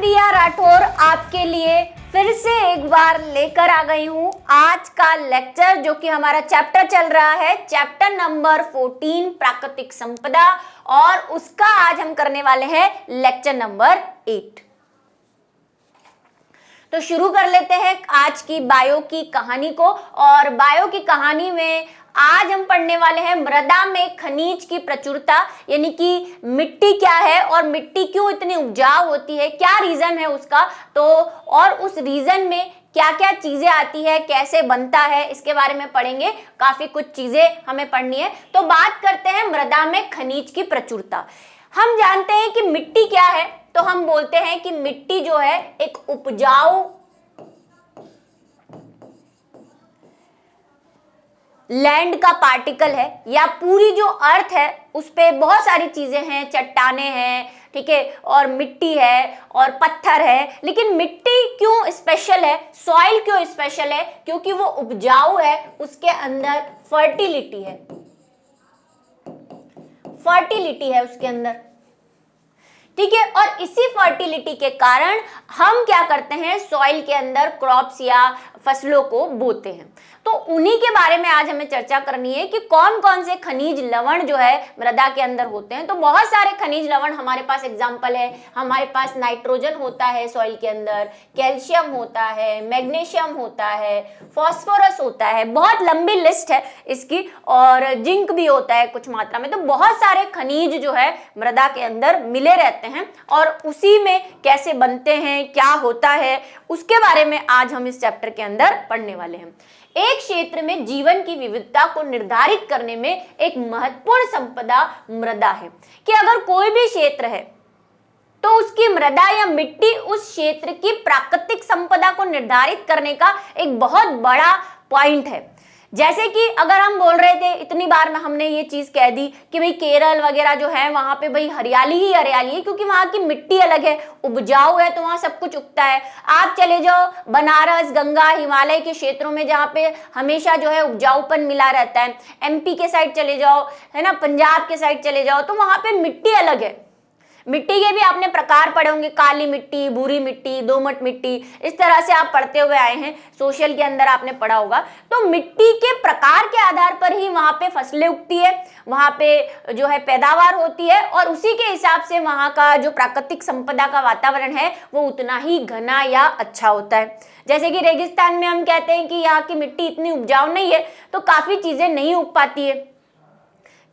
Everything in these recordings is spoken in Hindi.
प्रिया राठौर आपके लिए फिर से एक बार लेकर आ गई हूं आज का लेक्चर, जो कि हमारा चैप्टर चल रहा है, चैप्टर नंबर 14 प्राकृतिक संपदा, और उसका आज हम करने वाले हैं लेक्चर नंबर 8। तो शुरू कर लेते हैं आज की बायो की कहानी को। और बायो की कहानी में आज हम पढ़ने वाले हैं मृदा में खनिज की प्रचुरता, यानी कि मिट्टी क्या है और मिट्टी क्यों इतनी उपजाऊ होती है, क्या रीजन है उसका, तो और उस रीजन में क्या क्या चीजें आती है, कैसे बनता है, इसके बारे में पढ़ेंगे। काफी कुछ चीजें हमें पढ़नी है। तो बात करते हैं मृदा में खनिज की प्रचुरता। हम जानते हैं कि मिट्टी क्या है, तो हम बोलते हैं कि मिट्टी जो है एक उपजाऊ लैंड का पार्टिकल है, या पूरी जो अर्थ है उस पे बहुत सारी चीजें हैं, चट्टाने हैं, ठीक है, और मिट्टी है और पत्थर है। लेकिन मिट्टी क्यों स्पेशल है, सॉइल क्यों स्पेशल है? क्योंकि वो उपजाऊ है, उसके अंदर फर्टिलिटी है, फर्टिलिटी है उसके अंदर, ठीक है। और इसी फर्टिलिटी के कारण हम क्या करते हैं, सॉइल के अंदर क्रॉप्स या फसलों को बोते हैं। तो उन्हीं के बारे में आज हमें चर्चा करनी है कि कौन कौन से खनिज लवण जो है मृदा के अंदर होते हैं। तो बहुत सारे खनिज लवण हमारे पास एग्जाम्पल है। हमारे पास नाइट्रोजन होता है सॉइल के अंदर, कैल्शियम होता है, मैग्नीशियम होता है, फॉस्फोरस होता है, बहुत लंबी लिस्ट है इसकी, और जिंक भी होता है कुछ मात्रा में। तो बहुत सारे खनिज जो है मृदा के अंदर मिले रहते हैं, और उसी में कैसे बनते हैं, क्या होता है, उसके बारे में आज हम इस चैप्टर के अंदर पढ़ने वाले हैं। एक क्षेत्र में जीवन की विविधता को निर्धारित करने में एक महत्वपूर्ण संपदा मृदा है, कि अगर कोई भी क्षेत्र है तो उसकी मृदा या मिट्टी उस क्षेत्र की प्राकृतिक संपदा को निर्धारित करने का एक बहुत बड़ा पॉइंट है। जैसे कि अगर हम बोल रहे थे, इतनी बार में हमने ये चीज कह दी कि भाई केरल वगैरह जो है वहां पे भाई हरियाली ही हरियाली है, क्योंकि वहां की मिट्टी अलग है, उपजाऊ है, तो वहां सब कुछ उगता है। आप चले जाओ बनारस, गंगा, हिमालय के क्षेत्रों में जहाँ पे हमेशा जो है उपजाऊपन मिला रहता है। एमपी के साइड चले जाओ, है ना, पंजाब के साइड चले जाओ, तो वहां पे मिट्टी अलग है। मिट्टी के भी आपने प्रकार पढ़े होंगे, काली मिट्टी, भूरी मिट्टी, दोमट मिट्टी, इस तरह से आप पढ़ते हुए आए हैं, सोशल के अंदर आपने पढ़ा होगा। तो मिट्टी के प्रकार के आधार पर ही वहां पे फसलें उगती है, वहां पे जो है पैदावार होती है, और उसी के हिसाब से वहां का जो प्राकृतिक संपदा का वातावरण है वो उतना ही घना या अच्छा होता है। जैसे कि रेगिस्तान में हम कहते हैं कि यहाँ की मिट्टी इतनी उपजाऊ नहीं है, तो काफी चीजें नहीं उग पाती है,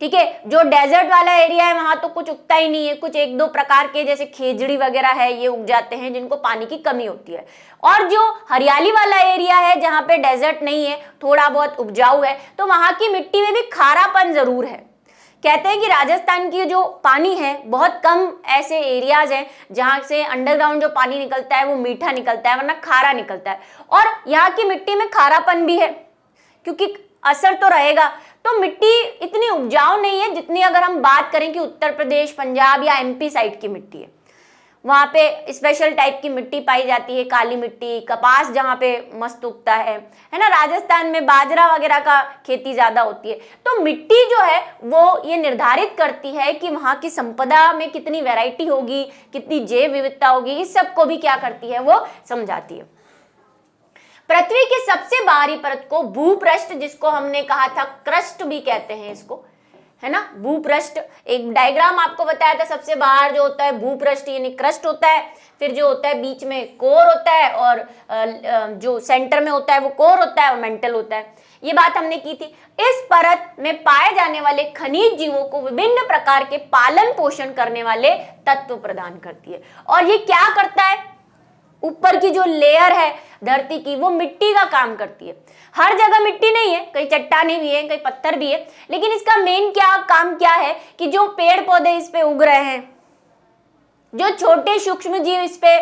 ठीक है। जो डेजर्ट वाला एरिया है वहां तो कुछ उगता ही नहीं है, कुछ एक दो प्रकार के जैसे खेजड़ी वगैरह है ये उग जाते हैं, जिनको पानी की कमी होती है। और जो हरियाली वाला एरिया है जहाँ पे डेजर्ट नहीं है, थोड़ा बहुत उपजाऊ है, तो वहां की मिट्टी में भी खारापन जरूर है। कहते हैं कि राजस्थान की जो पानी है, बहुत कम ऐसे एरियाज हैं जहाँ से अंडरग्राउंड जो पानी निकलता है वो मीठा निकलता है, वरना खारा निकलता है। और यहाँ की मिट्टी में खारापन भी है, क्योंकि असर तो रहेगा। तो मिट्टी इतनी उपजाऊ नहीं है जितनी अगर हम बात करें कि उत्तर प्रदेश, पंजाब या एमपी साइड की मिट्टी है। वहाँ पे स्पेशल टाइप की मिट्टी पाई जाती है, काली मिट्टी, कपास जहाँ पे मस्त उगता है ना। राजस्थान में बाजरा वगैरह का खेती ज्यादा होती है। तो मिट्टी जो है वो ये निर्धारित करती है कि वहाँ की संपदा में कितनी वैरायटी होगी, कितनी जैव विविधता होगी, इस सब को भी क्या करती है, वो समझाती है। पृथ्वी की सबसे बाहरी परत को भूपृष्ठ, जिसको हमने कहा था क्रस्ट भी कहते हैं इसको, है ना, भूपृष्ठ। एक डायग्राम आपको बताया था, सबसे बाहर जो होता है भूपृष्ठ यानी क्रस्ट होता है, फिर जो होता है बीच में कोर होता है, और जो सेंटर में होता है वो कोर होता है, और मेंटल होता है। ये बात हमने की थी। इस परत में पाए जाने वाले खनिज जीवों को विभिन्न प्रकार के पालन पोषण करने वाले तत्व प्रदान करती है। और ये क्या करता है, ऊपर की जो लेयर है धरती की, वो मिट्टी का काम करती है। हर जगह मिट्टी नहीं है, कई चट्टाने भी है, कई पत्थर भी है, लेकिन इसका मेन काम क्या है कि जो पेड़ पौधे इस पे उग रहे हैं, जो छोटे सूक्ष्म जीव इस पे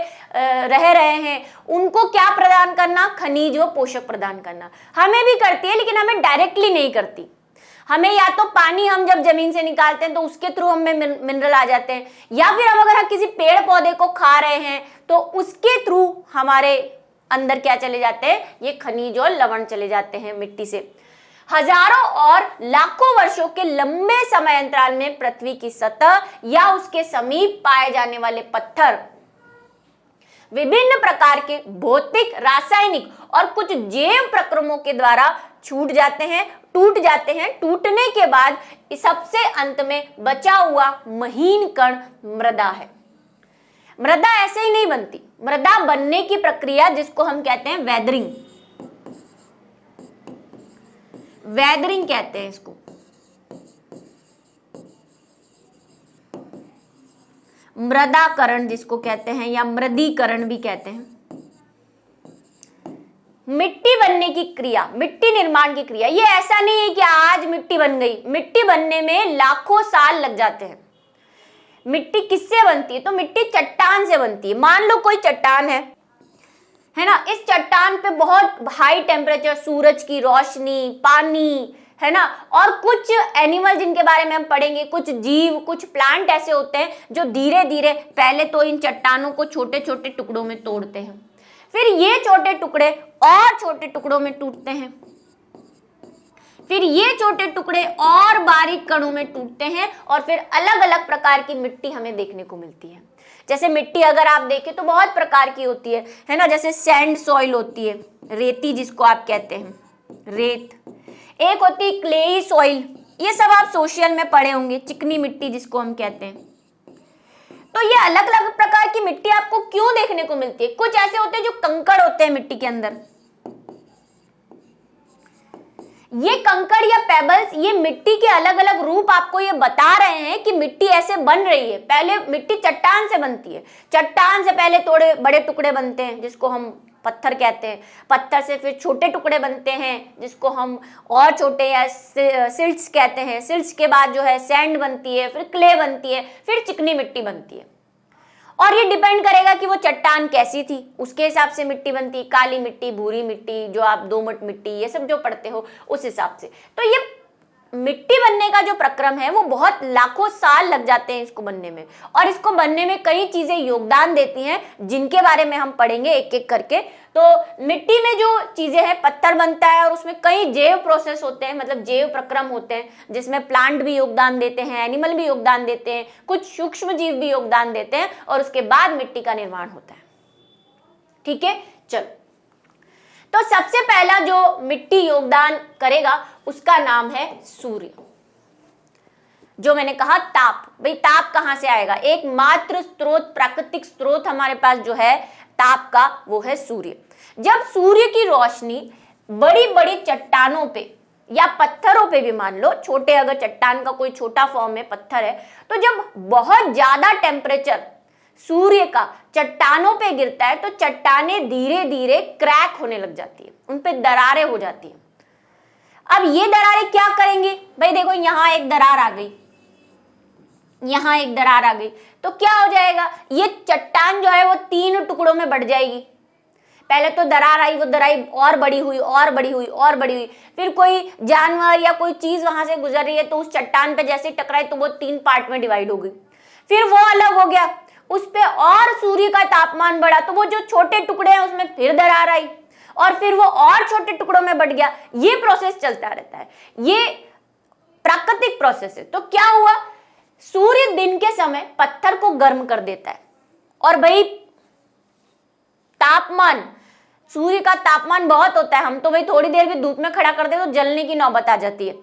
रह रहे हैं, उनको क्या प्रदान करना, खनिज व पोषक प्रदान करना। हमें भी करती है, लेकिन हमें डायरेक्टली नहीं करती। हमें या तो पानी हम जब जमीन से निकालते हैं तो उसके थ्रू हमें मिनरल आ जाते हैं, या फिर हम अगर किसी पेड़ पौधे को खा रहे हैं तो उसके थ्रू हमारे अंदर क्या चले जाते हैं, ये खनिज और लवण चले जाते हैं मिट्टी से। हजारों और लाखों वर्षों के लंबे समय अंतराल में पृथ्वी की सतह या उसके समीप पाए जाने वाले पत्थर विभिन्न प्रकार के भौतिक, रासायनिक और कुछ जैव प्रक्रमों के द्वारा छूट जाते हैं, टूट जाते हैं। टूटने के बाद सबसे अंत में बचा हुआ महीन कण मृदा है। मृदा ऐसे ही नहीं बनती, मृदा बनने की प्रक्रिया जिसको हम कहते हैं वेदरिंग, वेदरिंग कहते हैं इसको। मृदाकरण जिसको कहते हैं या मृदीकरण भी कहते हैं। मिट्टी बनने की क्रिया, मिट्टी निर्माण की क्रिया, ये ऐसा नहीं है कि आज मिट्टी बन गई। मिट्टी बनने में लाखों साल लग जाते हैं। मिट्टी किससे बनती है? तो मिट्टी चट्टान से बनती है। मान लो कोई चट्टान है ना, इस चट्टान पे बहुत हाई टेम्परेचर, सूरज की रोशनी, पानी, है ना, और कुछ एनिमल जिनके बारे में हम पढ़ेंगे, कुछ जीव, कुछ प्लांट ऐसे होते हैं जो धीरे धीरे पहले तो इन चट्टानों को छोटे छोटे टुकड़ों में तोड़ते हैं, फिर ये छोटे टुकड़े और छोटे टुकड़ों में टूटते हैं, फिर ये छोटे टुकड़े और बारीक कणों में टूटते हैं, और फिर अलग अलग प्रकार की मिट्टी हमें देखने को मिलती है। जैसे मिट्टी अगर आप देखें तो बहुत प्रकार की होती है ना, जैसे सैंड सॉइल होती है, रेती जिसको आप कहते हैं, रेत। एक होती है क्लेई सॉइल, ये सब आप सोशल में पढ़े होंगे, चिकनी मिट्टी जिसको हम कहते हैं। तो ये अलग अलग प्रकार की मिट्टी आपको क्यों देखने को मिलती है? कुछ ऐसे होते हैं जो कंकड़ होते हैं मिट्टी के अंदर, ये कंकड़ या पेबल्स, ये मिट्टी के अलग अलग रूप आपको ये बता रहे हैं कि मिट्टी ऐसे बन रही है। पहले मिट्टी चट्टान से बनती है, चट्टान से पहले थोड़े बड़े टुकड़े बनते हैं जिसको हम पत्थर कहते हैं, पत्थर से फिर छोटे टुकड़े बनते हैं जिसको हम और छोटे या सिल्ट्स कहते हैं, सिल्ट्स के बाद जो है सैंड बनती है, फिर क्ले बनती है, फिर चिकनी मिट्टी बनती है। और ये डिपेंड करेगा कि वो चट्टान कैसी थी, उसके हिसाब से मिट्टी बनती है, काली मिट्टी, भूरी मिट्टी, जो आप दोमट मिट्टी, ये सब जो पढ़ते हो उस हिसाब से। तो ये मिट्टी बनने का जो प्रक्रम है वो बहुत लाखों साल लग जाते हैं इसको बनने में, और इसको बनने में कई चीजें योगदान देती हैं जिनके बारे में हम पढ़ेंगे एक एक करके। तो मिट्टी में जो चीजें हैं, पत्थर बनता है और उसमें कई जैव प्रोसेस होते हैं, मतलब जैव प्रक्रम होते हैं जिसमें प्लांट भी योगदान देते हैं, एनिमल भी योगदान देते हैं, कुछ सूक्ष्म जीव भी योगदान देते हैं, और उसके बाद मिट्टी का निर्माण होता है। ठीक है, चलो। तो सबसे पहला जो मिट्टी योगदान करेगा उसका नाम है सूर्य। जो मैंने कहा ताप, भाई ताप कहां से आएगा? एकमात्र स्रोत, प्राकृतिक स्रोत हमारे पास जो है ताप का, वो है सूर्य। जब सूर्य की रोशनी बड़ी बड़ी चट्टानों पे या पत्थरों पे भी, मान लो छोटे, अगर चट्टान का कोई छोटा फॉर्म है, पत्थर है, तो जब बहुत ज्यादा टेम्परेचर सूर्य का चट्टानों पे गिरता है तो चट्टानें धीरे धीरे क्रैक होने लग जाती है, उन पे दरारें हो जाती है। अब ये दरारें क्या करेंगी? भाई देखो, यहां एक दरार आ गई, यहां एक दरार आ गई, तो क्या हो जाएगा? ये चट्टान जो है वो 3 टुकड़ों में बढ़ जाएगी। पहले तो दरार आई, वो दरार और बड़ी हुई और बड़ी हुई और बड़ी हुई, फिर कोई जानवर या कोई चीज वहां से गुजर रही है तो उस चट्टान पे जैसे टकराई तो वो 3 पार्ट में डिवाइड हो गई, फिर वो अलग हो गया, उस पे और सूर्य का तापमान बढ़ा तो वो जो छोटे टुकड़े हैं उसमें फिर दरार आई, और फिर वो और छोटे टुकड़ों में बढ़ गया। ये प्रोसेस चलता रहता है, ये प्राकृतिक प्रोसेस है। तो क्या हुआ? सूर्य दिन के समय पत्थर को गर्म कर देता है, और भाई तापमान, सूर्य का तापमान बहुत होता है, हम तो भाई थोड़ी देर भी धूप में खड़ा कर दे तो जलने की नौबत आ जाती है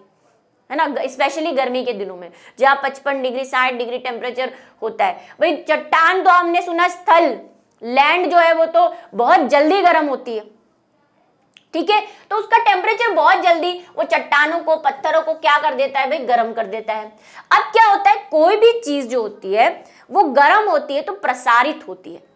ना, स्पेशली गर्मी के दिनों में जहां 55 डिग्री 60 डिग्री टेम्परेचर होता है। भाई चट्टान तो हमने सुना स्थल, लैंड जो है वो तो बहुत जल्दी गर्म होती है, ठीक है, तो उसका टेम्परेचर बहुत जल्दी वो चट्टानों को, पत्थरों को क्या कर देता है भाई? गर्म कर देता है। अब क्या होता है, कोई भी चीज जो होती है वो गर्म होती है तो प्रसारित होती है।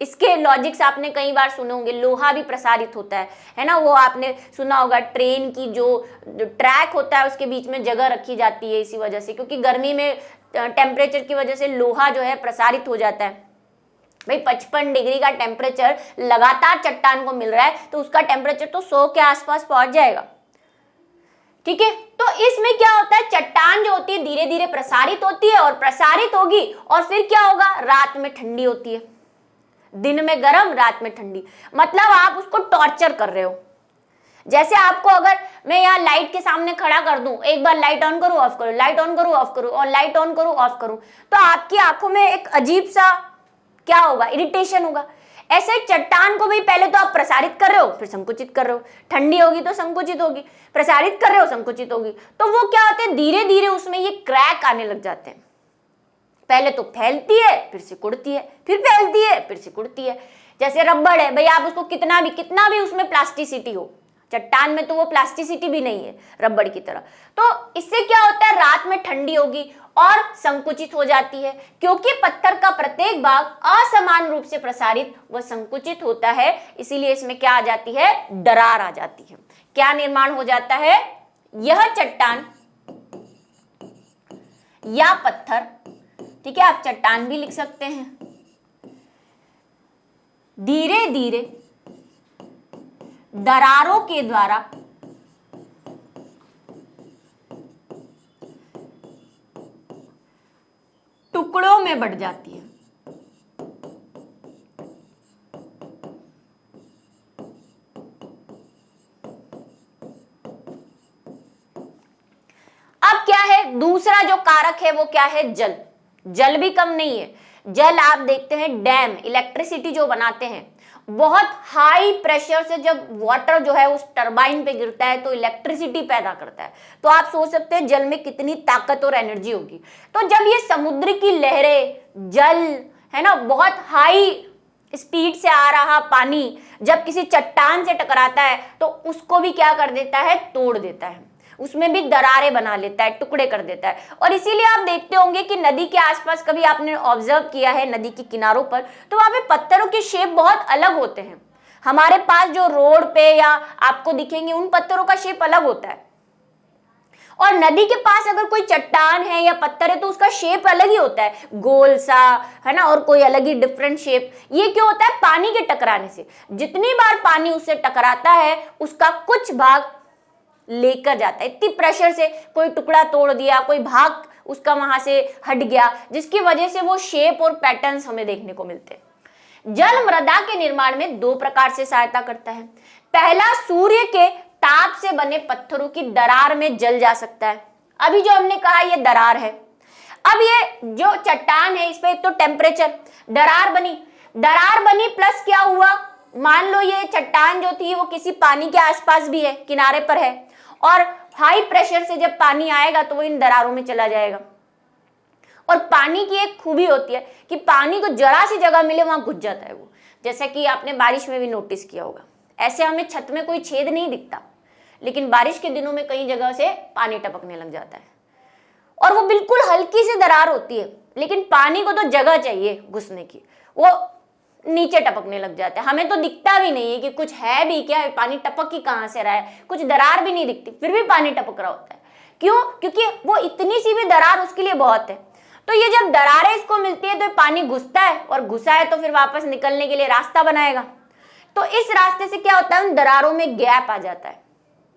इसके लॉजिक्स आपने कई बार सुने होंगे, लोहा भी प्रसारित होता है ना, वो आपने सुना होगा, ट्रेन की जो ट्रैक होता है उसके बीच में जगह रखी जाती है इसी वजह से, क्योंकि गर्मी में टेम्परेचर की वजह से लोहा जो है प्रसारित हो जाता है। भाई 55 डिग्री का टेम्परेचर लगातार चट्टान को मिल रहा है तो उसका टेम्परेचर तो 100 के आसपास पहुंच जाएगा, ठीक है। तो इसमें क्या होता है, चट्टान जो होती है धीरे धीरे प्रसारित होती है, और प्रसारित होगी और फिर क्या होगा, रात में ठंडी होती है, दिन में गर्म, रात में ठंडी, मतलब आप उसको टॉर्चर कर रहे हो। जैसे आपको अगर मैं यहाँ लाइट के सामने खड़ा कर दूं, एक बार लाइट ऑन करूं ऑफ करूं, लाइट ऑन करूं ऑफ करूं, और लाइट ऑन करूं ऑफ करूं, तो आपकी आंखों में एक अजीब सा क्या होगा, इरिटेशन होगा। ऐसे चट्टान को भी पहले तो आप प्रसारित कर रहे हो, फिर संकुचित कर रहे हो, ठंडी होगी तो संकुचित होगी, प्रसारित कर रहे हो संकुचित होगी, तो वो क्या होते हैं, धीरे धीरे उसमें ये क्रैक आने लग जाते हैं। पहले तो फैलती है, फिर सिकुड़ती है, फिर फैलती है, फिर सिकुड़ती है। जैसे रबड़ है भाई, आप उसको कितना भी उसमें प्लास्टिसिटी हो, चट्टान में तो वो प्लास्टिसिटी भी नहीं है रबड़ की तरह। तो इससे क्या होता है, रात में ठंडी होगी और संकुचित हो जाती है, क्योंकि पत्थर का प्रत्येक भाग असमान रूप से प्रसारित व संकुचित होता है, इसीलिए इसमें क्या आ जाती है, दरार आ जाती है। क्या निर्माण हो जाता है, यह चट्टान या पत्थर, ठीक है, आप चट्टान भी लिख सकते हैं, धीरे धीरे दरारों के द्वारा टुकड़ों में बढ़ जाती है। अब क्या है, दूसरा जो कारक है वो क्या है, जल। जल भी कम नहीं है। जल आप देखते हैं डैम, इलेक्ट्रिसिटी जो बनाते हैं, बहुत हाई प्रेशर से जब वाटर जो है उस टरबाइन पे गिरता है तो इलेक्ट्रिसिटी पैदा करता है। तो आप सोच सकते हैं जल में कितनी ताकत और एनर्जी होगी। तो जब ये समुद्र की लहरें, जल है ना, बहुत हाई स्पीड से आ रहा पानी जब किसी चट्टान से टकराता है तो उसको भी क्या कर देता है, तोड़ देता है, उसमें भी दरारें बना लेता है, टुकड़े कर देता है। और इसीलिए आप देखते होंगे कि नदी के आसपास कभी आपने ऑब्जर्व किया है, नदी के किनारों पर, तो वहां पे पत्थरों के शेप बहुत अलग होते हैं। हमारे पास जो रोड पे या आपको दिखेंगे उन पत्थरों का शेप अलग होता है, और नदी के पास अगर कोई चट्टान है या पत्थर है तो उसका शेप अलग ही होता है, गोल सा, है ना, और कोई अलग ही डिफरेंट शेप। ये क्यों होता है, पानी के टकराने से। जितनी बार पानी उससे टकराता है उसका कुछ भाग लेकर जाता है, इतनी प्रेशर से कोई टुकड़ा तोड़ दिया, कोई भाग उसका वहां से हट गया, जिसकी वजह से वो शेप और पैटर्न्स हमें देखने को मिलते हैं। जल मृदा के निर्माण में दो प्रकार से सहायता करता है। पहला, सूर्य के ताप से बने पत्थरों की दरार में जल जा सकता है। अभी जो हमने कहा ये दरार है, अब ये जो चट्टान है इस पे एक तो टेम्परेचर, दरार बनी प्लस क्या हुआ, मान लो ये चट्टान जो थी वो किसी पानी के आसपास भी है, किनारे पर है, और हाई प्रेशर से जब पानी आएगा तो वो इन दरारों में चला जाएगा। और पानी की एक खूबी होती है कि पानी को जरा सी जगह मिले वहां घुस जाता है वो, जैसा कि आपने बारिश में भी नोटिस किया होगा। ऐसे हमें छत में कोई छेद नहीं दिखता, लेकिन बारिश के दिनों में कई जगह से पानी टपकने लग जाता है, और वो बिल्कुल हल्की सी दरार होती है, लेकिन पानी को तो जगह चाहिए घुसने की, वो नीचे टपकने लग जाता है। हमें तो दिखता भी नहीं है कि कुछ है भी क्या, पानी टपक ही कहां से रहा है, कुछ दरार भी नहीं दिखती, फिर भी पानी टपक रहा होता है। क्यों, क्योंकि वो इतनी सी भी दरार उसके लिए बहुत है। तो ये जब दरारें इसको मिलती है तो पानी घुसता है, और घुसा है तो फिर वापस निकलने के लिए रास्ता बनाएगा। तो इस रास्ते से क्या होता है, उन दरारों में गैप आ जाता है,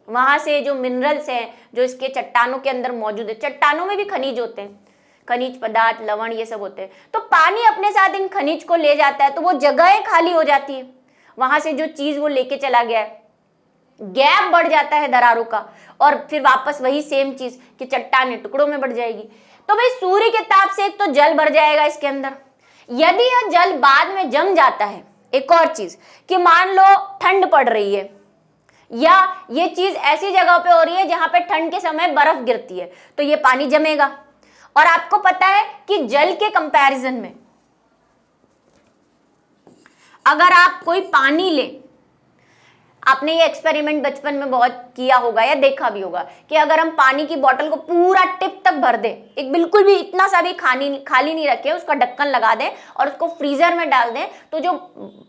वहां से जो मिनरल्स हैं जो इसके चट्टानों के अंदर मौजूद है, चट्टानों में भी खनिज होते हैं, खनिज पदार्थ, लवण, ये सब होते हैं, तो पानी अपने साथ इन खनिज को ले जाता है, तो वो जगहें खाली हो जाती है, वहां से जो चीज वो लेके चला गया है, गैप बढ़ जाता है दरारों का, और फिर वापस वही सेम चीज कि चट्टान टुकड़ों में बढ़ जाएगी। तो भाई सूर्य के ताप से एक तो जल भर जाएगा इसके अंदर। यदि यह जल बाद में जम जाता है, एक और चीज कि मान लो ठंड पड़ रही है, या ये चीज ऐसी जगह पे हो रही है जहां पे ठंड के समय बर्फ गिरती है, तो ये पानी जमेगा। और आपको पता है कि जल के कंपैरिजन में अगर आप कोई पानी ले, आपने ये एक्सपेरिमेंट बचपन में बहुत किया होगा या देखा भी होगा कि अगर हम पानी की बोतल को पूरा टिप तक भर दें, एक बिल्कुल भी इतना सा भी खाली नहीं रखें, उसका ढक्कन लगा दें और उसको फ्रीजर में डाल दें, तो जो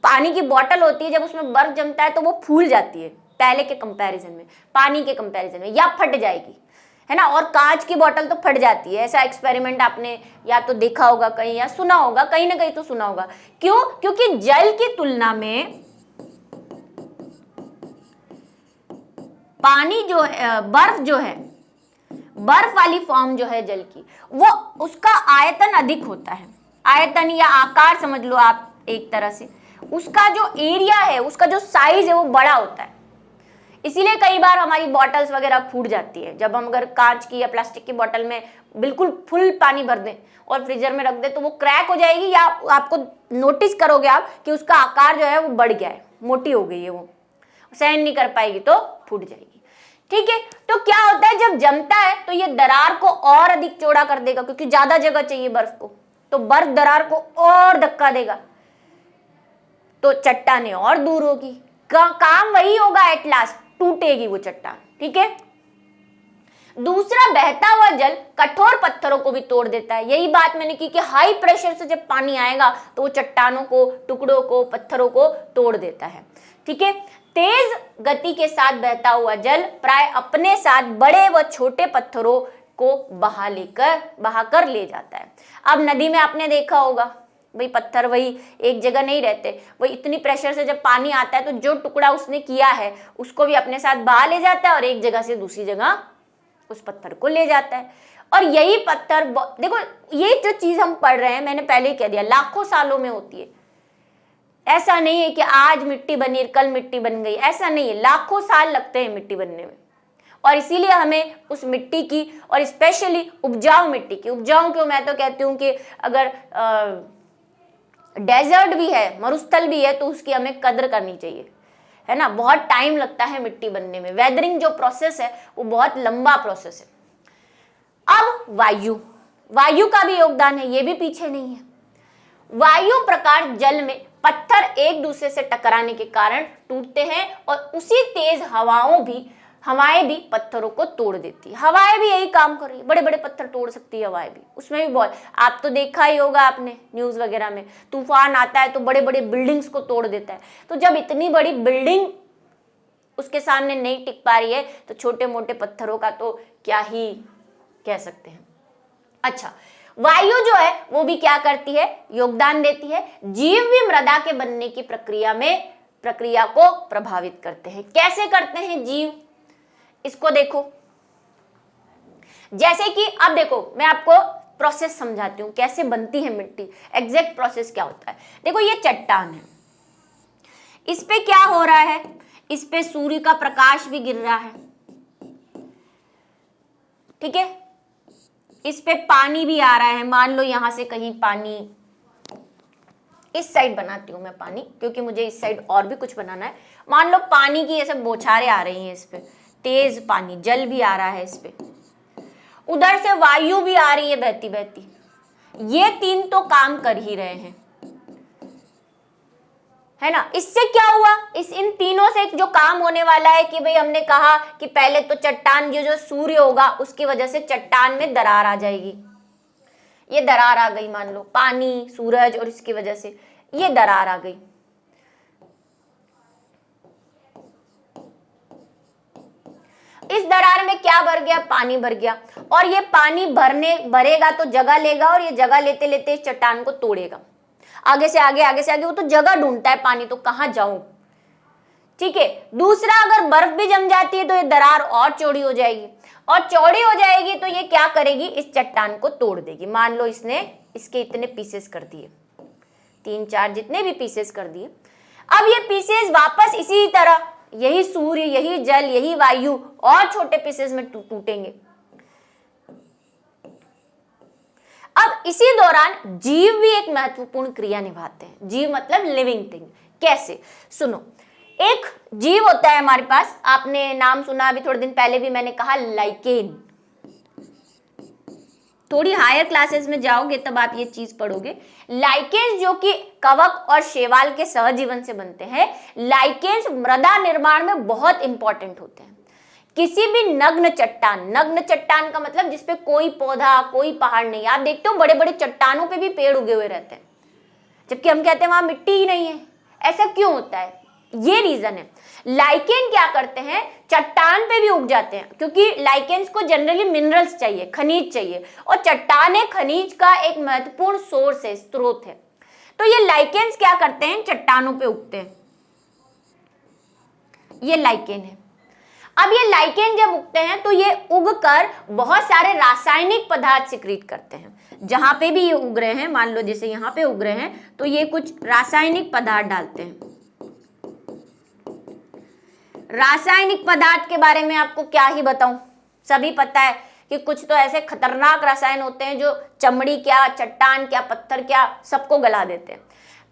पानी की बोतल होती है जब उसमें बर्फ जमता है तो वो फूल जाती है पहले के कंपैरिजन में, पानी के कंपैरिजन में, या फट जाएगी, है ना। और कांच की बोतल तो फट जाती है। ऐसा एक्सपेरिमेंट आपने या तो देखा होगा कहीं, या सुना होगा, कहीं ना कहीं तो सुना होगा। क्यों, क्योंकि जल की तुलना में पानी जो है, बर्फ जो है, बर्फ वाली फॉर्म जो है जल की, वो उसका आयतन अधिक होता है। आयतन या आकार समझ लो आप एक तरह से, उसका जो एरिया है, उसका जो साइज है वो बड़ा होता है। इसीलिए कई बार हमारी बॉटल्स वगैरह फूट जाती है। जब हम अगर कांच की या प्लास्टिक की बॉटल में बिल्कुल फुल पानी भर दें और फ्रीजर में रख दें तो वो क्रैक हो जाएगी, या आपको नोटिस करोगे आप कि उसका आकार जो है वो बढ़ गया है, मोटी हो गई है, वो सहन नहीं कर पाएगी तो फूट जाएगी। ठीक है, तो क्या होता है जब जमता है तो ये दरार को और अधिक चौड़ा कर देगा, क्योंकि ज्यादा जगह चाहिए बर्फ को, तो बर्फ दरार को और धक्का देगा, तो चट्टानें और दूर होगी, काम वही होगा, एट लास्ट टूटेगी वो चट्टान। ठीक है, दूसरा, बहता हुआ जल कठोर पत्थरों को भी तोड़ देता है। यही बात मैंने की कि हाई प्रेशर से जब पानी आएगा तो वो चट्टानों को, टुकड़ों को, पत्थरों को तोड़ देता है। ठीक है, तेज गति के साथ बहता हुआ जल प्राय अपने साथ बड़े व छोटे पत्थरों को बहा कर ले जाता है। अब नदी में आपने देखा होगा भाई, पत्थर वही एक जगह नहीं रहते, वही इतनी प्रेशर से जब पानी आता है तो जो टुकड़ा उसने किया है उसको भी अपने साथ बहा ले जाता है और एक जगह से दूसरी जगह उस पत्थर को ले जाता है। और यही पत्थर, देखो ये जो चीज हम पढ़ रहे हैं, मैंने पहले ही कह दिया, लाखों सालों में होती है। ऐसा नहीं है कि आज मिट्टी बनी कल मिट्टी बन गई, ऐसा नहीं है, लाखों साल लगते हैं मिट्टी बनने में। और इसीलिए हमें उस मिट्टी की, और स्पेशली उपजाऊ मिट्टी की, उपजाऊ क्यों मैं तो कहती हूँ कि अगर डेजर्ट भी है, मरुस्थल भी है, तो उसकी हमें कद्र करनी चाहिए, है ना। बहुत टाइम लगता है मिट्टी बनने में, वेदरिंग जो प्रोसेस है वो बहुत लंबा प्रोसेस है। अब वायु का भी योगदान है, ये भी पीछे नहीं है। वायु प्रकार जल में पत्थर एक दूसरे से टकराने के कारण टूटते हैं और उसी तेज हवाएं भी पत्थरों को तोड़ देती है। हवाएं भी यही काम कर रही है, बड़े बड़े पत्थर तोड़ सकती है हवाएं भी, उसमें भी बहुत, आप तो देखा ही होगा आपने न्यूज वगैरह में, तूफान आता है तो बड़े बड़े बिल्डिंग्स को तोड़ देता है। तो जब इतनी बड़ी बिल्डिंग उसके सामने नहीं टिक पा रही है तो छोटे मोटे पत्थरों का तो क्या ही कह सकते हैं। अच्छा, वायु जो है वो भी क्या करती है, योगदान देती है। जीव भी मृदा के बनने की प्रक्रिया को प्रभावित करते हैं। कैसे करते हैं जीव, इसको देखो। जैसे कि अब देखो मैं आपको प्रोसेस समझाती हूं कैसे बनती है मिट्टी, एग्जैक्ट प्रोसेस क्या होता है। देखो ये चट्टान है, इस पे क्या हो रहा है, इस पे सूर्य का प्रकाश भी गिर रहा है, ठीक है। इस पे पानी भी आ रहा है, मान लो यहां से कहीं पानी, इस साइड बनाती हूं मैं पानी क्योंकि मुझे इस साइड और भी कुछ बनाना है। मान लो पानी की ऐसे बौछारें आ रही हैं, इस पे तेज पानी, जल भी आ रहा है इस पे, उधर से वायु भी आ रही है बहती बहती। ये तीन तो काम कर ही रहे हैं, है ना। इससे क्या हुआ, इन तीनों से जो काम होने वाला है कि भाई हमने कहा कि पहले तो चट्टान, ये जो सूर्य होगा उसकी वजह से चट्टान में दरार आ जाएगी। ये दरार आ गई, मान लो पानी, सूरज और इसकी वजह से ये दरार आ गई। इस दरार में क्या भर गया, पानी भर गया, और ये पानी भरेगा तो जगह लेगा, और ये जगह लेते लेते इस चट्टान को तोड़ेगा। आगे से आगे, आगे से आगे, वो तो जगह ढूंढता है पानी, तो कहां जाऊं, ठीक है। दूसरा, अगर बर्फ भी जम जाती है तो ये दरार और चौड़ी हो जाएगी, और चौड़ी हो जाएगी तो ये क्या करेगी, इस चट्टान को तोड़ देगी। मान लो इसने इसके इतने पीसेस कर दिए, 3-4 जितने भी पीसेस कर दिए। अब ये पीसेस वापस इसी तरह, यही सूर्य, यही जल, यही वायु, और छोटे पीसेस में टूटेंगे। अब इसी दौरान जीव भी एक महत्वपूर्ण क्रिया निभाते हैं। जीव मतलब लिविंग थिंग। कैसे, सुनो। एक जीव होता है हमारे पास, आपने नाम सुना अभी थोड़े दिन पहले भी मैंने कहा, लाइकेन। थोड़ी हायर क्लासेस में जाओगे तब आप ये चीज पढ़ोगे। लाइकेन्स जो कि कवक और शैवाल के सहजीवन से बनते हैं। लाइकेन्स मृदा निर्माण में बहुत इंपॉर्टेंट होते हैं। किसी भी नग्न चट्टान का मतलब जिसपे कोई पौधा, कोई पहाड़ नहीं। आप देखते हो बड़े बड़े चट्टानों पे भी पेड़ उगे हुए रहते हैं, जबकि हम कहते हैं वहां मिट्टी ही नहीं है। ऐसा क्यों होता है, ये रीजन है। लाइकेन क्या करते हैं, चट्टान पे भी उग जाते हैं, क्योंकि लाइकेन्स को जनरली मिनरल्स चाहिए, खनिज चाहिए, और चट्टानें खनिज का एक महत्वपूर्ण सोर्स है, स्रोत है। तो ये लाइकेन्स क्या करते हैं, चट्टानों पे उगते हैं। ये लाइकेन है। अब ये लाइकेन जब उगते हैं तो ये उगकर बहुत सारे रासायनिक पदार्थ सिक्रीट करते हैं। जहां पे भी ये उग रहे हैं, मान लो जैसे यहाँ पे उग रहे हैं, तो ये कुछ रासायनिक पदार्थ डालते हैं। रासायनिक पदार्थ के बारे में आपको क्या ही बताऊं, सभी पता है कि कुछ तो ऐसे खतरनाक रसायन होते हैं जो चमड़ी क्या, चट्टान क्या, पत्थर क्या, सबको गला देते हैं।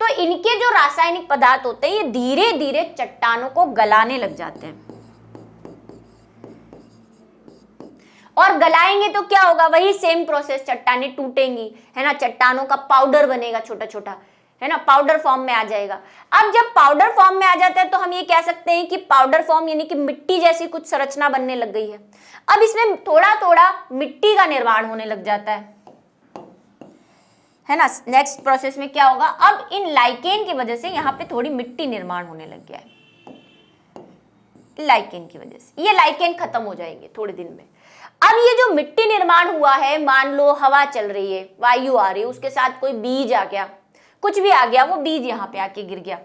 तो इनके जो रासायनिक पदार्थ होते हैं ये धीरे धीरे चट्टानों को गलाने लग जाते हैं, और गलाएंगे तो क्या होगा, वही सेम प्रोसेस, चट्टानें टूटेंगी, है ना, चट्टानों का पाउडर बनेगा छोटा छोटा, है ना, पाउडर फॉर्म में आ जाएगा। अब जब पाउडर फॉर्म में आ जाता है तो हम ये कह सकते हैं कि पाउडर फॉर्म यानी कि मिट्टी जैसी कुछ संरचना बनने लग गई है। अब इसमें थोड़ा थोड़ा मिट्टी का निर्माण होने लग जाता है ना। नेक्स्ट प्रोसेस में क्या होगा, अब इन लाइकेन की वजह से यहाँ पे थोड़ी मिट्टी निर्माण होने लग गया है, लाइकेन की वजह से। ये लाइकेन खत्म हो जाएंगे थोड़े दिन में। अब ये जो मिट्टी निर्माण हुआ है, मान लो हवा चल रही है, वायु आ रही है, उसके साथ कोई बीज आ गया, कुछ भी आ गया, वो बीज यहाँ पे आके गिर गया।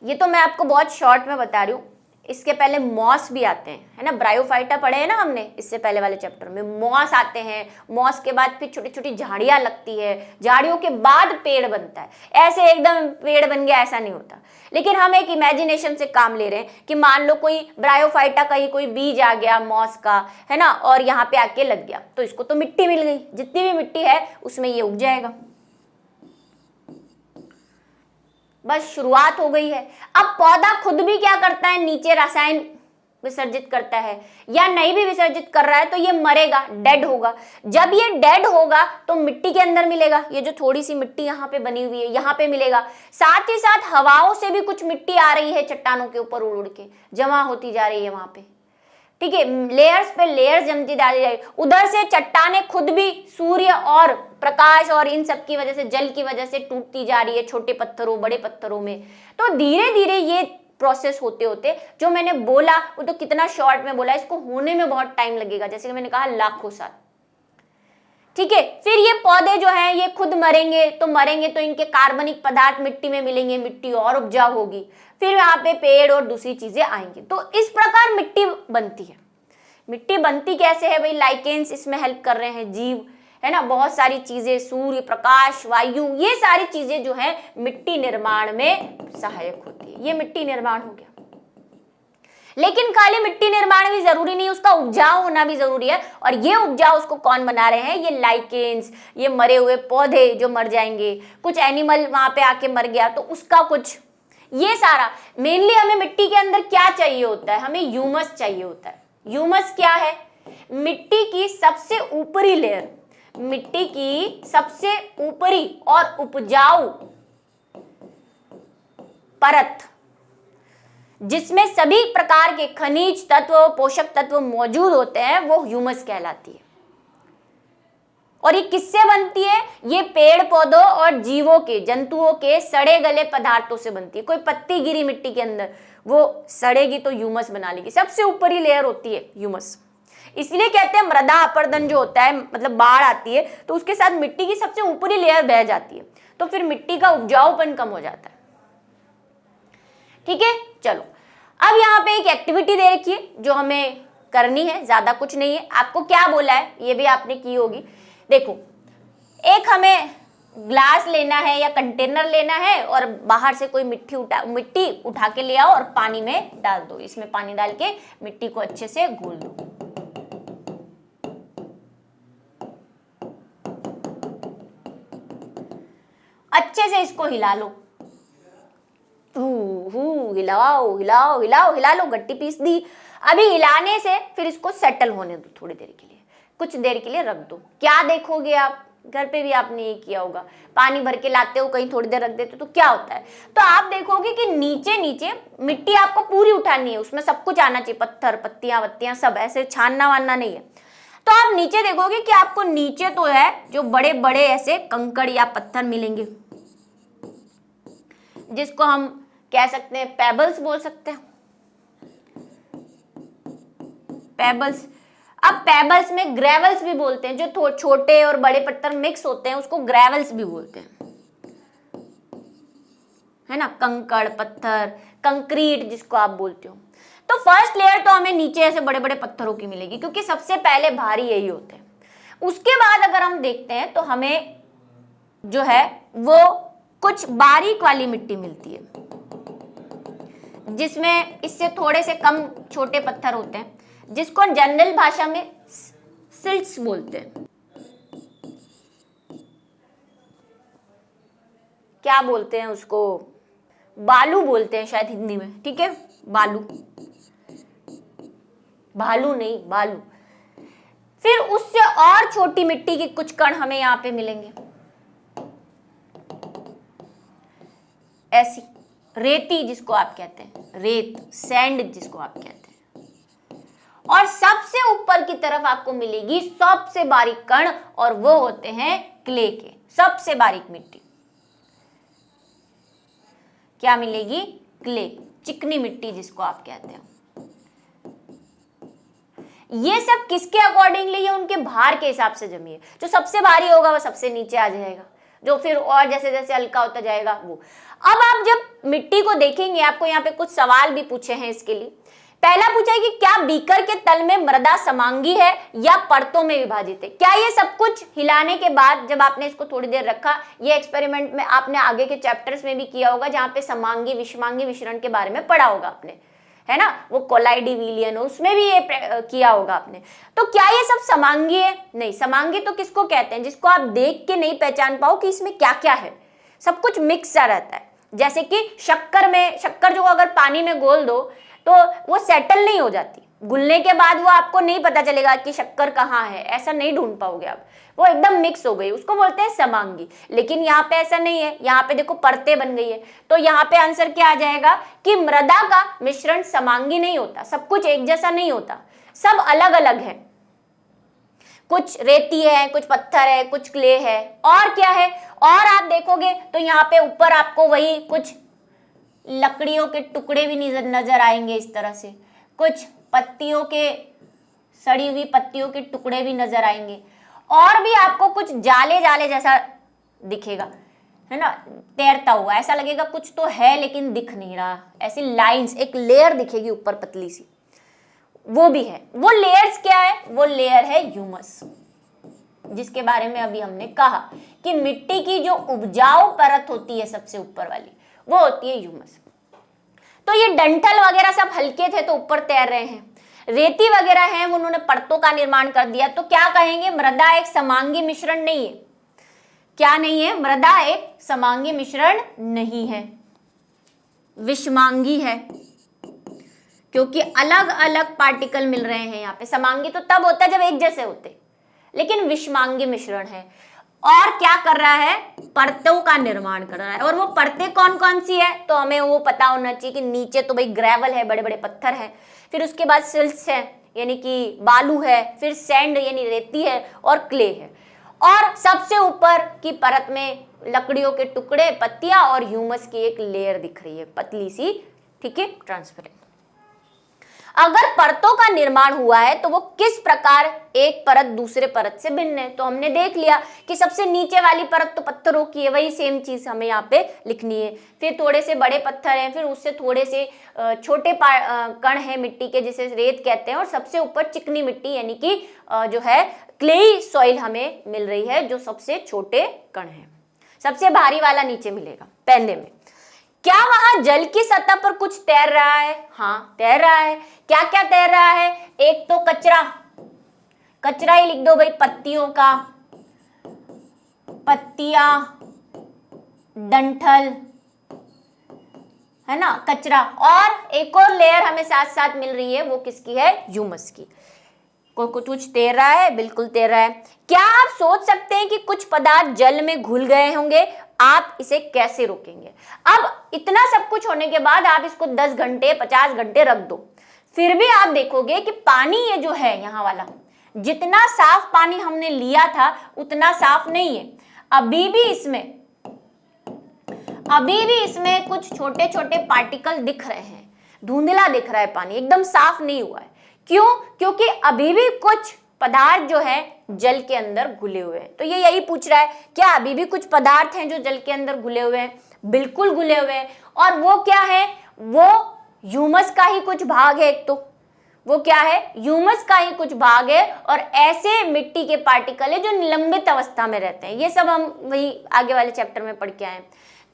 ये तो मैं आपको बहुत शॉर्ट में बता रही हूँ, इसके पहले मॉस भी आते हैं, है ना, ब्रायोफाइटा पढ़े हैं ना हमने इससे पहले वाले चैप्टर में। मॉस आते हैं, मॉस के बाद फिर छोटी छोटी झाड़ियां लगती है, झाड़ियों के बाद पेड़ बनता है। ऐसे एकदम पेड़ बन गया ऐसा नहीं होता, लेकिन हम एक इमेजिनेशन से काम ले रहे हैं कि मान लो कोई ब्रायोफाइटा का ही कोई बीज आ गया मॉस का, है ना, और यहाँ पे आके लग गया, तो इसको तो मिट्टी मिल गई, जितनी भी मिट्टी है उसमें ये उग जाएगा। बस शुरुआत हो गई है। अब पौधा खुद भी क्या करता है, नीचे रसायन विसर्जित करता है, या नहीं भी विसर्जित कर रहा है तो ये मरेगा, डेड होगा। जब ये डेड होगा तो मिट्टी के अंदर मिलेगा, ये जो थोड़ी सी मिट्टी यहाँ पे बनी हुई है यहाँ पे मिलेगा। साथ ही साथ हवाओं से भी कुछ मिट्टी आ रही है चट्टानों के ऊपर उड़ उड़ के, जमा होती जा रही है वहां पे, ठीक है, लेयर्स पे लेयर्स जमती जा रही है। उधर से चट्टानें खुद भी सूर्य और प्रकाश और इन सब की वजह से, जल की वजह से टूटती जा रही है, छोटे पत्थरों बड़े पत्थरों में। तो धीरे धीरे ये प्रोसेस होते होते, जो मैंने बोला वो तो कितना शॉर्ट में बोला, इसको होने में बहुत टाइम लगेगा, जैसे कि मैंने कहा लाखों साल, ठीक है। फिर ये पौधे जो हैं ये खुद मरेंगे तो इनके कार्बनिक पदार्थ मिट्टी में मिलेंगे, मिट्टी और उपजाऊ होगी, फिर यहाँ पे पेड़ और दूसरी चीजें आएंगी। तो इस प्रकार मिट्टी बनती है। मिट्टी बनती कैसे है भाई, लाइकेन्स इसमें हेल्प कर रहे हैं, जीव, है ना, बहुत सारी चीजें, सूर्य प्रकाश, वायु, ये सारी चीजें जो है मिट्टी निर्माण में सहायक होती है। ये मिट्टी निर्माण हो गया। लेकिन खाली मिट्टी निर्माण भी जरूरी नहीं, उसका उपजाऊ होना भी जरूरी है। और ये उपजाऊ उसको कौन बना रहे हैं, ये लाइकेन्स, ये मरे हुए पौधे जो मर जाएंगे, कुछ एनिमल वहां पे आके मर गया तो उसका कुछ, ये सारा। मेनली हमें मिट्टी के अंदर क्या चाहिए होता है, हमें ह्यूमस चाहिए होता है। ह्यूमस क्या है, मिट्टी की सबसे ऊपरी लेयर, मिट्टी की सबसे ऊपरी और उपजाऊ परत, जिसमें सभी प्रकार के खनिज तत्व, पोषक तत्व मौजूद होते हैं, वो ह्यूमस कहलाती है। और ये किससे बनती है, ये पेड़ पौधों और जीवों के, जंतुओं के सड़े गले पदार्थों से बनती है। कोई पत्ती गिरी मिट्टी के अंदर, वो सड़ेगी तो ह्यूमस बना लेगी। सबसे ऊपरी लेयर होती है ह्यूमस। इसलिए कहते हैं मृदा अपरदन जो होता है, मतलब बाढ़ आती है तो उसके साथ मिट्टी की सबसे ऊपरी लेयर बह जाती है, तो फिर मिट्टी का उपजाऊपन कम हो जाता है, ठीक है। चलो, अब यहाँ पे एक एक्टिविटी दे रखी है जो हमें करनी है, ज्यादा कुछ नहीं है। आपको क्या बोला है ये भी आपने की होगी। देखो, एक हमें ग्लास लेना है या कंटेनर लेना है और बाहर से कोई मिट्टी उठा के ले आओ और पानी में डाल दो। इसमें पानी डाल के मिट्टी को अच्छे से घोल दो। अच्छे से इसको हिला लो, हिलाओ हिलाओ हिलाओ, हिला लो, गट्टी पीस दी। अभी हिलाने से फिर इसको सेटल होने दो थोड़ी देर के लिए, कुछ देर के लिए रख दो। क्या देखोगे आप, घर पे भी आपने ये किया होगा, पानी भर के लाते हो, कहीं थोड़ी देर रख देते हो तो क्या होता है, तो आप देखोगे कि नीचे नीचे मिट्टी आपको पूरी उठानी है, उसमें सब कुछ आना चाहिए, पत्थर पत्तियां वत्तियां सब, ऐसे छानना वानना नहीं है। तो आप नीचे देखोगे कि आपको नीचे तो है जो बड़े बड़े ऐसे कंकड़ या पत्थर मिलेंगे, जिसको हम कह सकते हैं पेबल्स बोल सकते हैं, पेबल्स। अब पेबल्स में ग्रेवल्स भी बोलते हैं, जो छोटे और बड़े पत्थर मिक्स होते हैं उसको ग्रेवल्स भी बोलते हैं, है ना, कंकड़ पत्थर, कंक्रीट जिसको आप बोलते हो। तो फर्स्ट लेयर तो हमें नीचे ऐसे बड़े बड़े पत्थरों की मिलेगी, क्योंकि सबसे पहले भारी यही होते हैं। उसके बाद अगर हम देखते हैं तो हमें जो है वो कुछ बारीक वाली मिट्टी मिलती है, जिसमें इससे थोड़े से कम छोटे पत्थर होते हैं, जिसको जनरल भाषा में सिल्ट्स बोलते हैं। क्या बोलते हैं उसको, बालू बोलते हैं शायद हिंदी में, ठीक है, बालू, भालू नहीं, बालू। फिर उससे और छोटी मिट्टी की कुछ कण हमें यहां पे मिलेंगे, ऐसी रेती जिसको आप कहते हैं, रेत, सैंड जिसको आप कहते हैं। और सबसे ऊपर की तरफ आपको मिलेगी सबसे बारीक कण, और वो होते हैं क्ले के, सबसे बारीक मिट्टी। क्या मिलेगी? क्ले, चिकनी मिट्टी जिसको आप कहते हैं। ये सब किसके अकॉर्डिंगली? ये उनके भार के हिसाब से जमी है। जो सबसे भारी होगा वो सबसे नीचे आ जाएगा, जो फिर और जैसे जैसे हल्का होता जाएगा वो। अब आप जब मिट्टी को देखेंगे, आपको यहाँ पे कुछ सवाल भी पूछे हैं इसके लिए। पहला पूछा है कि क्या बीकर के तल में मृदा समांगी है या परतों में विभाजित है? क्या ये सब कुछ हिलाने के बाद जब आपने इसको थोड़ी देर रखा, ये एक्सपेरिमेंट में आपने आगे के चैप्टर्स में भी किया होगा, जहां पे समांगी विषमांगी मिश्रण के बारे में पढ़ा होगा आपने, है ना, वो कोलाइडी विलियन, उसमें भी ये किया होगा आपने। तो क्या ये सब समांगी है? नहीं। समांगी तो किसको कहते हैं? जिसको आप देख के नहीं पहचान पाओ कि इसमें क्या क्या है, सब कुछ मिक्स सा रहता है। जैसे कि शक्कर में, शक्कर जो अगर पानी में घोल दो तो वो सेटल नहीं हो जाती, घुलने के बाद वो आपको नहीं पता चलेगा कि शक्कर कहाँ है, ऐसा नहीं ढूंढ पाओगे आप, वो एकदम मिक्स हो गई, उसको बोलते हैं समांगी। लेकिन यहाँ पे ऐसा नहीं है, यहाँ पे देखो परतें बन गई है। तो यहाँ पे आंसर क्या आ जाएगा कि मृदा का मिश्रण समांगी नहीं होता, सब कुछ एक जैसा नहीं होता, सब अलग अलग है। कुछ रेती है, कुछ पत्थर है, कुछ क्ले है, और क्या है, और आप देखोगे तो यहाँ पे ऊपर आपको वही कुछ लकड़ियों के टुकड़े भी नजर आएंगे, इस तरह से कुछ पत्तियों के, सड़ी हुई पत्तियों के टुकड़े भी नजर आएंगे, और भी आपको कुछ जाले जाले जैसा दिखेगा, है ना, तैरता हुआ, ऐसा लगेगा कुछ तो है लेकिन दिख नहीं रहा, ऐसी लाइंस, एक लेयर दिखेगी ऊपर पतली सी, वो भी है। वो लेयर्स क्या है? वो लेयर है ह्यूमस, जिसके बारे में अभी हमने कहा कि मिट्टी की जो उपजाऊ परत होती है सबसे ऊपर वाली, वो होती है ह्यूमस। तो ये डंठल वगैरह सब हल्के थे तो ऊपर तैर रहे हैं, रेती वगैरह हैं वो उन्होंने परतों का निर्माण कर दिया। तो क्या कहेंगे? मृदा एक समांगी मिश्रण नहीं है। क्या नहीं है? मृदा एक समांगी मिश्रण नहीं है, विषमांगी है, क्योंकि अलग अलग पार्टिकल मिल रहे हैं यहाँ पे। समांगी तो तब होता है जब एक जैसे होते, लेकिन विषमांगी मिश्रण है। और क्या कर रहा है? परतों का निर्माण कर रहा है। और वो परतें कौन कौन सी है? तो हमें वो पता होना चाहिए कि नीचे तो भाई ग्रेवल है, बड़े बड़े पत्थर हैं, फिर उसके बाद सिल्ट्स है यानी कि बालू है, फिर सैंड यानी रेती है, और क्ले है, और सबसे ऊपर की परत में लकड़ियों के टुकड़े, पत्तियां और ह्यूमस की एक लेयर दिख रही है, पतली सी, ठीक है, ट्रांसपेरेंट। अगर परतों का निर्माण हुआ है तो वो किस प्रकार एक परत दूसरे परत से भिन्न है? तो हमने देख लिया कि सबसे नीचे वाली परत तो पत्थरों की है, वही सेम चीज हमें यहाँ पे लिखनी है। फिर थोड़े से बड़े पत्थर हैं, फिर उससे थोड़े से छोटे कण हैं मिट्टी के, जिसे रेत कहते हैं, और सबसे ऊपर चिकनी मिट्टी यानी कि जो है क्लेई सॉइल हमें मिल रही है, जो सबसे छोटे कण है। सबसे भारी वाला नीचे मिलेगा पैंदे में। क्या वहां जल की सतह पर कुछ तैर रहा है? हाँ, तैर रहा है। क्या क्या तैर रहा है? एक तो कचरा, कचरा ही लिख दो भाई, पत्तियों का, पत्तियां, डंठल, है ना, कचरा, और एक और लेयर हमें साथ साथ मिल रही है, वो किसकी है? ह्यूमस की। कुछ तैर रहा है, बिल्कुल तैर रहा है। क्या आप सोच सकते हैं कि कुछ पदार्थ जल में घुल गए होंगे? आप इसे कैसे रोकेंगे? अब इतना सब कुछ होने के बाद आप इसको 10 घंटे 50 घंटे रख दो, फिर भी आप देखोगे कि पानी ये जो है यहाँ वाला, जितना साफ पानी हमने लिया था उतना साफ नहीं है। अभी भी इसमें कुछ छोटे छोटे पार्टिकल दिख रहे हैं, धुंधला दिख रहा है पानी, एकदम साफ नहीं हुआ है। क्यों? क्योंकि अभी भी कुछ पदार्थ जो है जल के अंदर घुले हुए हैं। तो ये यही पूछ रहा है, क्या अभी भी कुछ पदार्थ हैं जो जल के अंदर घुले हुए हैं? बिल्कुल घुले हुए हैं। और वो क्या है? वो ह्यूमस का ही कुछ भाग है। एक तो वो क्या है? ह्यूमस का ही कुछ भाग है, और ऐसे मिट्टी के पार्टिकल है जो निलंबित अवस्था में रहते हैं। ये सब हम वही आगे वाले चैप्टर में पढ़ के आए हैं।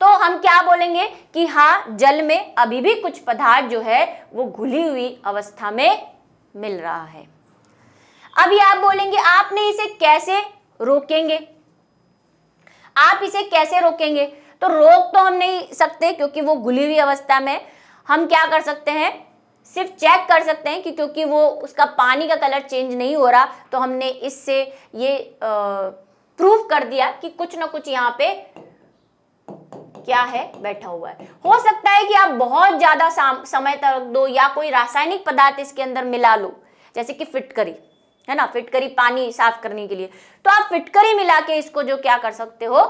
तो हम क्या बोलेंगे कि हाँ, जल में अभी भी कुछ पदार्थ जो है वो घुली हुई अवस्था में मिल रहा है। अभी आप बोलेंगे आपने इसे कैसे रोकेंगे, आप इसे कैसे रोकेंगे? तो रोक तो हम नहीं सकते क्योंकि वो घुली हुई अवस्था में। हम क्या कर सकते हैं, सिर्फ चेक कर सकते हैं कि क्योंकि वो उसका पानी का कलर चेंज नहीं हो रहा, तो हमने इससे ये प्रूफ कर दिया कि कुछ ना कुछ यहाँ पे क्या है, बैठा हुआ है। हो सकता है कि आप बहुत ज्यादा समय तक रख दो या कोई रासायनिक पदार्थ इसके अंदर मिला लो, जैसे कि फिटकरी है ना, फिटकरी पानी साफ करने के लिए, तो आप फिटकरी मिला के इसको जो क्या कर सकते हो,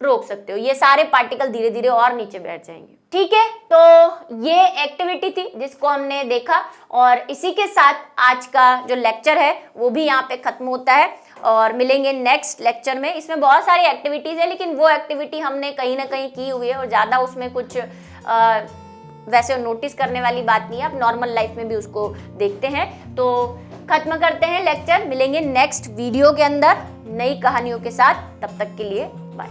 रोक सकते हो। ये सारे पार्टिकल धीरे धीरे और नीचे बैठ जाएंगे। ठीक है, तो ये एक्टिविटी थी जिसको हमने देखा, और इसी के साथ आज का जो लेक्चर है वो भी यहाँ पे खत्म होता है, और मिलेंगे नेक्स्ट लेक्चर में। इसमें बहुत सारी एक्टिविटीज है, लेकिन वो एक्टिविटी हमने कहीं ना कहीं की हुई है और ज़्यादा उसमें कुछ वैसे नोटिस करने वाली बात नहीं है। आप नॉर्मल लाइफ में भी उसको देखते हैं। तो खत्म करते हैं लेक्चर, मिलेंगे नेक्स्ट वीडियो के अंदर नई कहानियों के साथ। तब तक के लिए बाय।